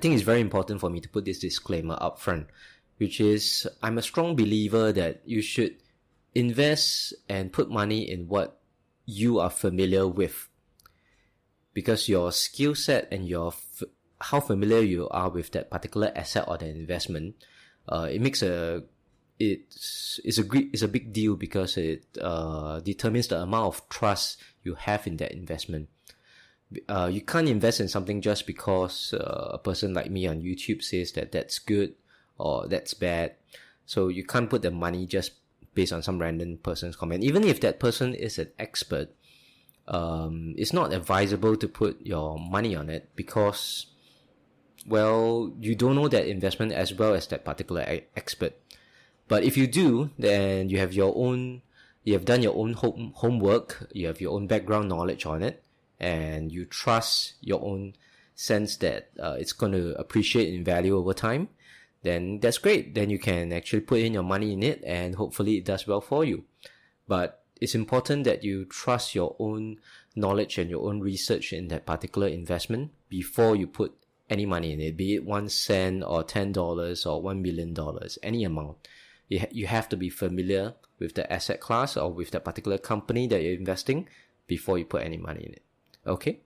think it's very important for me to put this disclaimer up front, which is I'm a strong believer that you should invest and put money in what you are familiar with, because your skill set and how familiar you are with that particular asset or the investment, it's a big deal, because it determines the amount of trust you have in that investment. You can't invest in something just because a person like me on YouTube says that that's good or that's bad. So you can't put the money just based on some random person's comment. Even if that person is an expert, it's not advisable to put your money on it, because, well, you don't know that investment as well as that particular expert. But if you do, then you have done your own homework, you have your own background knowledge on it, and you trust your own sense that it's going to appreciate in value over time, then that's great. Then you can actually put in your money in it, and hopefully it does well for you. But it's important that you trust your own knowledge and your own research in that particular investment before you put any money in it, be it 1 cent or $10 or $1 million, any amount. You have to be familiar with the asset class or with that particular company that you're investing before you put any money in it. Okay?